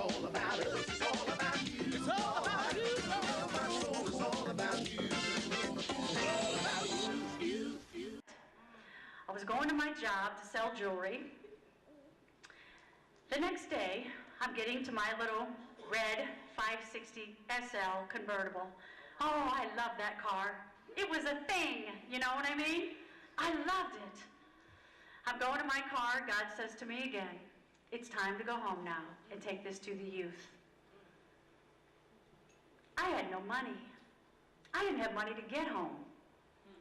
all about us. It's all about you. It's all about you. All of my soul is all about you. It's all about you. I was going to my job to sell jewelry. The next day, I'm getting to my little red 560 SL convertible. Oh, I love that car. It was a thing, you know what I mean? I loved it. I'm going to my car. God says to me again, it's time to go home now and take this to the youth. I had no money. I didn't have money to get home.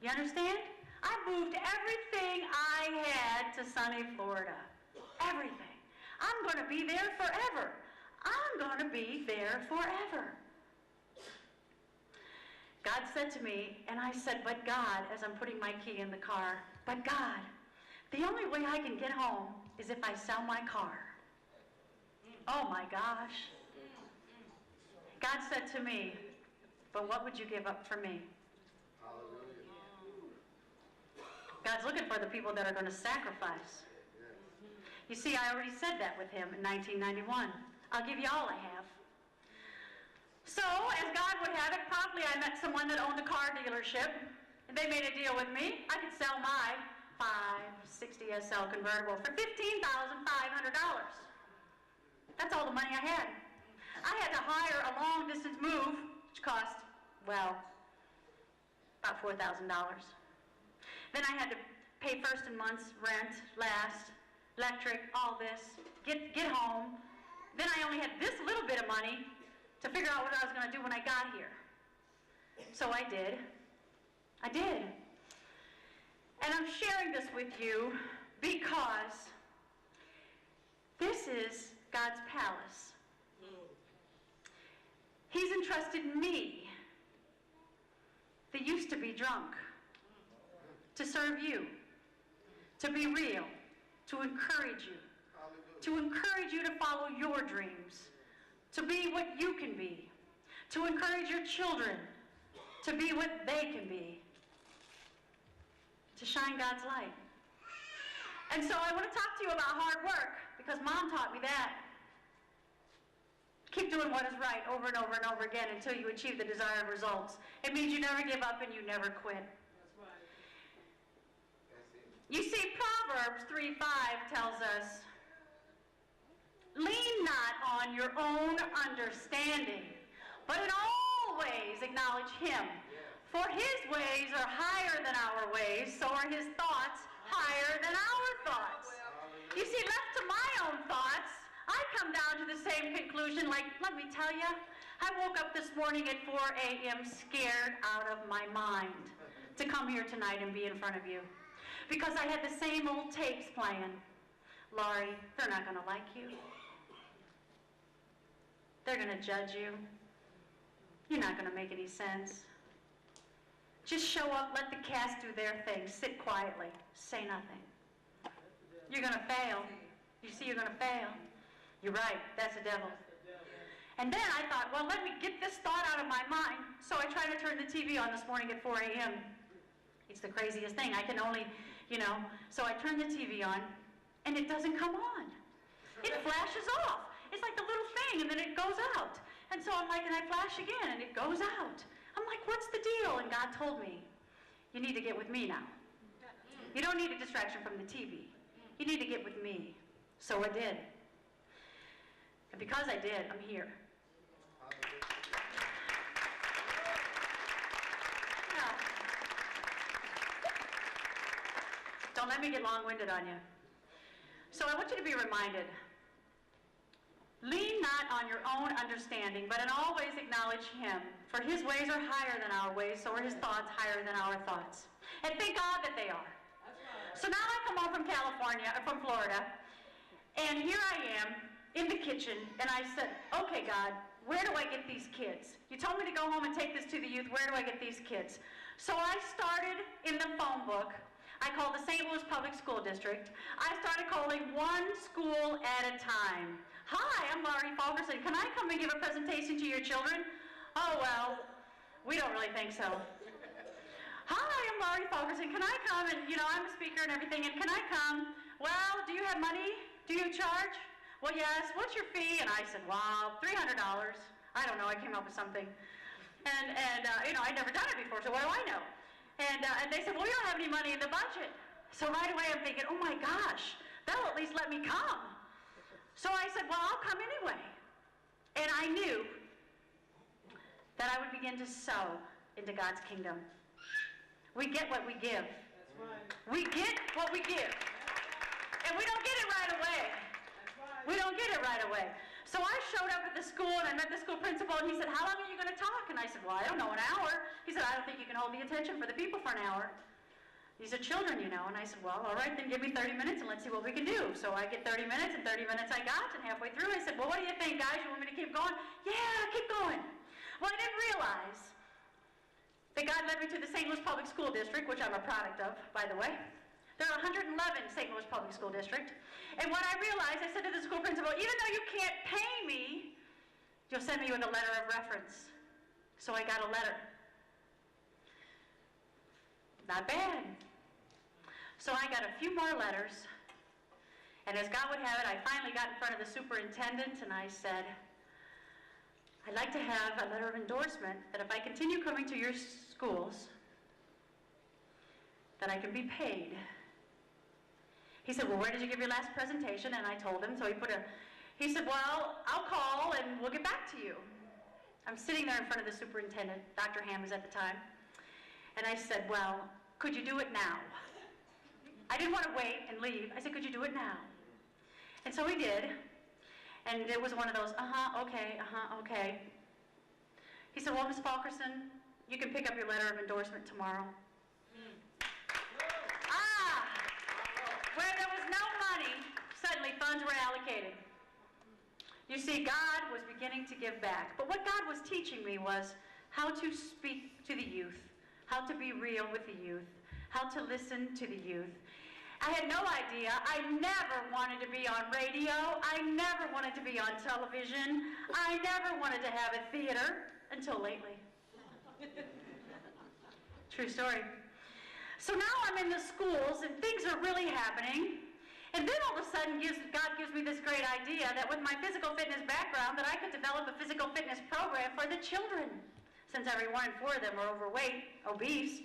You understand? I moved everything I had to sunny Florida. Everything. I'm going to be there forever. I'm going to be there forever. God said to me, and I said, but God, as I'm putting my key in the car, but God, the only way I can get home is if I sell my car. Oh my gosh. God said to me, but what would you give up for me? Hallelujah. God's looking for the people that are going to sacrifice. You see, I already said that with him in 1991. I'll give you all I have. So, as God would have it, promptly I met someone that owned a car dealership, and they made a deal with me. I could sell my 560 SL convertible for $15,500. That's all the money I had. I had to hire a long-distance move, which cost, well, about $4,000. Then I had to pay first in months, rent, last, electric, all this, get home. Then I only had this little bit of money to figure out what I was going to do when I got here. So I did. I did. And I'm sharing this with you because this is God's palace. He's entrusted me, that used to be drunk, to serve you, to be real, to encourage you to follow your dreams, to be what you can be, to encourage your children to be what they can be, to shine God's light. And so I want to talk to you about hard work, because Mom taught me that. Keep doing what is right over and over and over again until you achieve the desired results. It means you never give up and you never quit. That's right. You see, Proverbs 3:5 tells us, lean not on your own understanding, but in all ways acknowledge him. For his ways are higher than our ways, so are his thoughts higher than our thoughts. You see, left to my own thoughts, I come down to the same conclusion. Like, let me tell you, I woke up this morning at 4 a.m. scared out of my mind to come here tonight and be in front of you. Because I had the same old tapes playing. Laurie, they're not going to like you. They're going to judge you. You're not going to make any sense. Just show up, let the cast do their thing, sit quietly, say nothing. You're going to fail. You see, you're going to fail. You're right, that's the devil. And then I thought, well, let me get this thought out of my mind. So I tried to turn the TV on this morning at 4 a.m. It's the craziest thing. I can only, so I turned the TV on, and it doesn't come on. It flashes off. It's like the little thing, and then it goes out. And so I'm like, and I flash again, and it goes out. I'm like, what's the deal? And God told me, you need to get with me now. You don't need a distraction from the TV. You need to get with me. So I did. And because I did, I'm here. Yeah. Don't let me get long-winded on you. So I want you to be reminded, lean not on your own understanding, but in all ways acknowledge him. For his ways are higher than our ways, so are his thoughts higher than our thoughts. And thank God that they are. So now I come home from from Florida, and here I am in the kitchen, and I said, okay, God, where do I get these kids? You told me to go home and take this to the youth. Where do I get these kids? So I started in the phone book. I called the St. Louis Public School District. I started calling one school at a time. Hi, I'm Laurie Fulkerson. Can I come and give a presentation to your children? Oh, well, we don't really think so. Hi, I'm Laurie Fulkerson. Can I come? And, I'm a speaker and everything, and can I come? Well, do you have money? Do you charge? well, yes, what's your fee? And I said, wow, $300. I don't know, I came up with something. And I'd never done it before, so what do I know? And they said, well, we don't have any money in the budget. So right away I'm thinking, oh my gosh, they'll at least let me come. So I said, well, I'll come anyway. And I knew that I would begin to sow into God's kingdom. We get what we give. That's right. We get what we give. And we don't get it right away. That's right. We don't get it right away. So I showed up at the school, and I met the school principal, and he said, how long are you going to talk? And I said, well, I don't know, an hour. He said, I don't think you can hold the attention for the people for an hour. These are children, you know. And I said, well, all right, then give me 30 minutes, and let's see what we can do. So I get 30 minutes, and 30 minutes I got, and halfway through I said, well, what do you think, guys? You want me to keep going? Yeah, keep going. Well, I didn't realize that God led me to the St. Louis Public School District, which I'm a product of, by the way. There are 111 St. Louis Public School District. And what I realized, I said to the school principal, even though you can't pay me, you'll send me with a letter of reference. So I got a letter. Not bad. So I got a few more letters. And as God would have it, I finally got in front of the superintendent and I said, I'd like to have a letter of endorsement that if I continue coming to your schools, that I can be paid. He said, well, where did you give your last presentation? And I told him, so he said, well, I'll call and we'll get back to you. I'm sitting there in front of the superintendent, Dr. Hammers at the time, and I said, well, could you do it now? I didn't want to wait and leave. I said, could you do it now? And so he did, and it was one of those, okay. He said, well, Ms. Faulkerson, you can pick up your letter of endorsement tomorrow. Where there was no money, suddenly funds were allocated. You see, God was beginning to give back. But what God was teaching me was how to speak to the youth, how to be real with the youth, how to listen to the youth. I had no idea. I never wanted to be on radio. I never wanted to be on television. I never wanted to have a theater until lately. True story. So now I'm in the schools and things are really happening. And then all of a sudden God gives me this great idea that with my physical fitness background that I could develop a physical fitness program for the children, since every 1 in 4 of them are overweight, obese.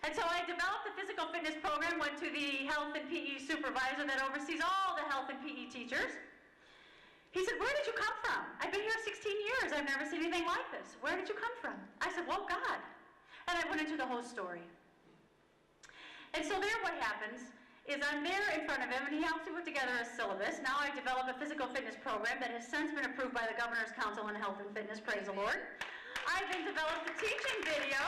And so I developed the physical fitness program, went to the health and PE supervisor that oversees all the health and PE teachers. He said, where did you come from? I've been here 16 years. I've never seen anything like this. Where did you come from? I said, well, God. And I went into the whole story. And so there what happens is I'm there in front of him, and he helps me put together a syllabus. Now I've developed a physical fitness program that has since been approved by the Governor's Council on Health and Fitness, praise the Lord. I've then developed a teaching video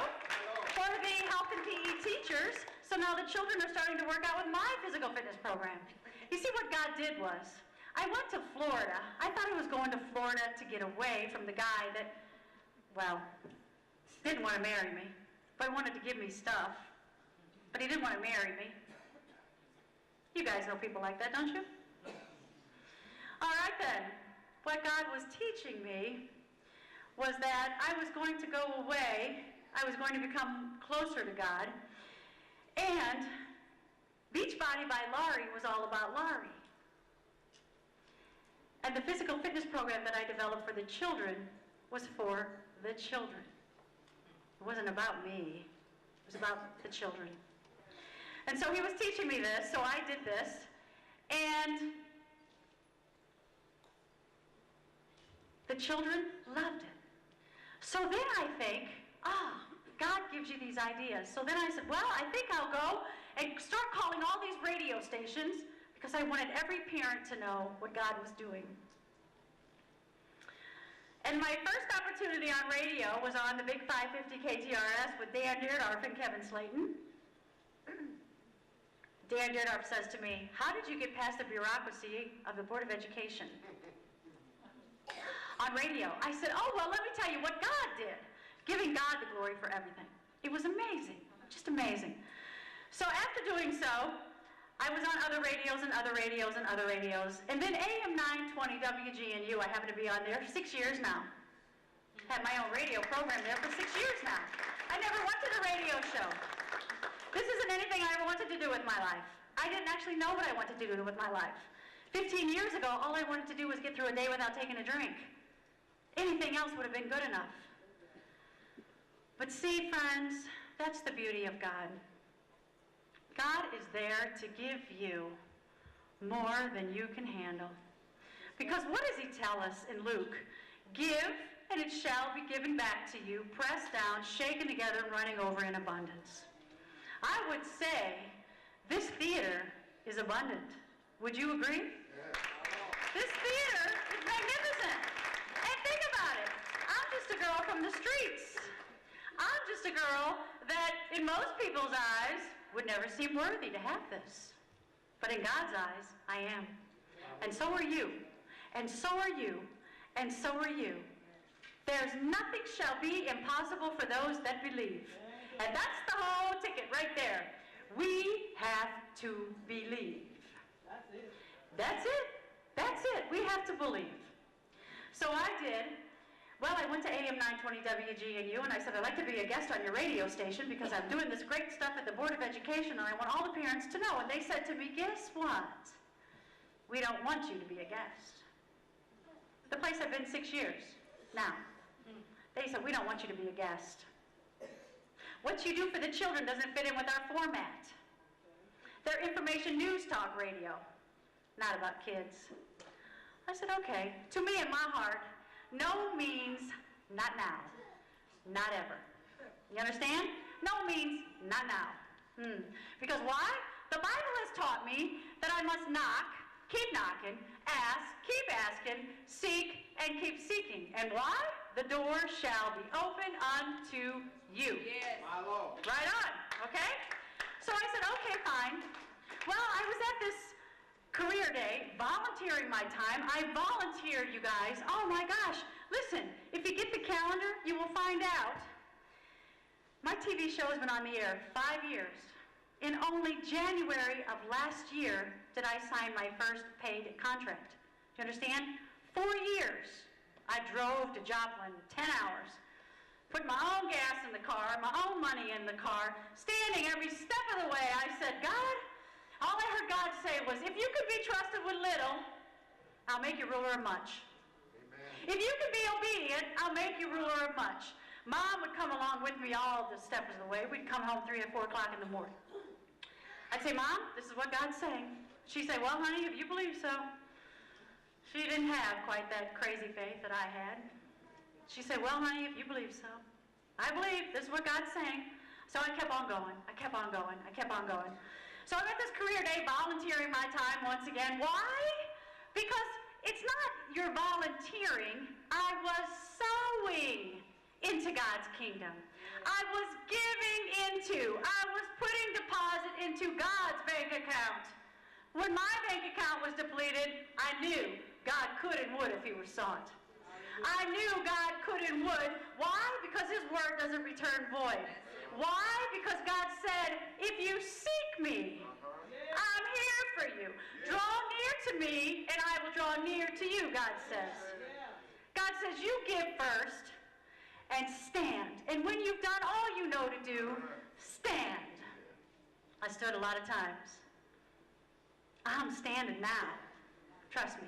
for the health and PE teachers, so now the children are starting to work out with my physical fitness program. You see, what God did was, I went to Florida. I thought I was going to Florida to get away from the guy that, well, didn't want to marry me, but wanted to give me stuff. But he didn't want to marry me. You guys know people like that, don't you? All right then. What God was teaching me was that I was going to go away. I was going to become closer to God. And Beachbody by Laurie was all about Laurie. And the physical fitness program that I developed for the children was for the children. It wasn't about me. It was about the children. And so he was teaching me this, so I did this, and the children loved it. So then I think, God gives you these ideas. So then I said, well, I think I'll go and start calling all these radio stations because I wanted every parent to know what God was doing. And my first opportunity on radio was on the big 550 KTRS with Dan Deardorff and Kevin Slayton. Dan Deardorff says to me, how did you get past the bureaucracy of the Board of Education on radio? I said, oh, well, let me tell you what God did, giving God the glory for everything. It was amazing, just amazing. So after doing so, I was on other radios and other radios and other radios. And then AM 920 WGNU, I happen to be on there 6 years now. Had my own radio program there for 6 years now. I never went to the radio show. This isn't anything I ever wanted to do with my life. I didn't actually know what I wanted to do with my life. 15 years ago, all I wanted to do was get through a day without taking a drink. Anything else would have been good enough. But see, friends, that's the beauty of God. God is there to give you more than you can handle. Because what does he tell us in Luke? Give, and it shall be given back to you, pressed down, shaken together, and running over in abundance. I would say this theater is abundant. Would you agree? Yeah. This theater is magnificent. And think about it. I'm just a girl from the streets. I'm just a girl that, in most people's eyes, would never seem worthy to have this. But in God's eyes, I am. And so are you. And so are you. And so are you. There's nothing shall be impossible for those that believe. And that's the whole ticket right there. We have to believe. That's it. That's it. That's it. We have to believe. So I did. Well, I went to AM 920 WGNU, and I said, I'd like to be a guest on your radio station because I'm doing this great stuff at the Board of Education, and I want all the parents to know. And they said to me, guess what? We don't want you to be a guest. The place I've been 6 years now. They said, we don't want you to be a guest. What you do for the children doesn't fit in with our format. They're information news talk radio, not about kids. I said, okay. To me, in my heart, no means not now, not ever. You understand? No means not now. Because why? The Bible has taught me that I must knock, keep knocking, ask, keep asking, seek, and keep seeking. And why? The door shall be open unto you. Yes. My Lord. Right on, okay? So I said, okay, fine. Well, I was at this career day, volunteering my time. I volunteered, you guys. Oh my gosh. Listen, if you get the calendar, you will find out. My TV show has been on the air 5 years. In only January of last year did I sign my first paid contract. Do you understand? 4 years. I drove to Joplin 10 hours, put my own gas in the car, my own money in the car, standing every step of the way. I said, God, all I heard God say was, if you could be trusted with little, I'll make you ruler of much. Amen. If you could be obedient, I'll make you ruler of much. Mom would come along with me all the steps of the way. We'd come home 3 or 4 o'clock in the morning. I'd say, Mom, this is what God's saying. She'd say, well, honey, if you believe so. She didn't have quite that crazy faith that I had. She said, well, honey, if you believe so. I believe this is what God's saying. So I kept on going. I kept on going. I kept on going. So I'm at this career day volunteering my time once again. Why? Because it's not your volunteering. I was sowing into God's kingdom. I was giving into, I was putting deposit into God's bank account. When my bank account was depleted, I knew God could and would if he were sought. I knew God could and would. Why? Because his word doesn't return void. Why? Because God said, if you seek me, I'm here for you. Draw near to me, and I will draw near to you, God says. God says, you give first and stand. And when you've done all you know to do, stand. I stood a lot of times. I'm standing now. Trust me.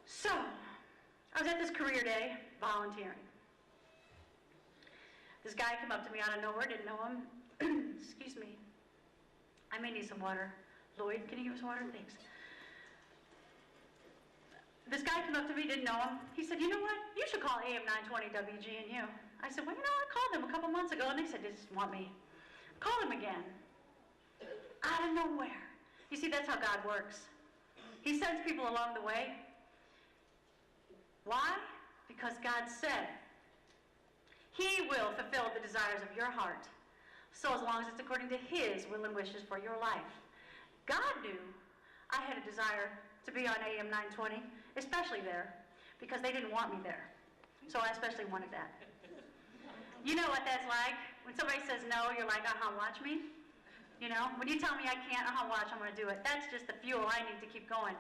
So, I was at this career day, volunteering. This guy came up to me out of nowhere, didn't know him. Excuse me. I may need some water. Lloyd, can you give us water? Thanks. This guy came up to me, didn't know him. He said, you know what? You should call AM 920 WGNU. I said, well, you know, I called them a couple months ago, and they said they just want me. Call them again. Out of nowhere. You see, that's how God works. He sends people along the way. Why? Because God said he will fulfill the desires of your heart. So as long as it's according to his will and wishes for your life. God knew I had a desire to be on AM 920, especially there, because they didn't want me there. So I especially wanted that. You know what that's like? When somebody says no, you're like, watch me. You know, when you tell me I can't, watch, I'm going to do it. That's just the fuel I need to keep going.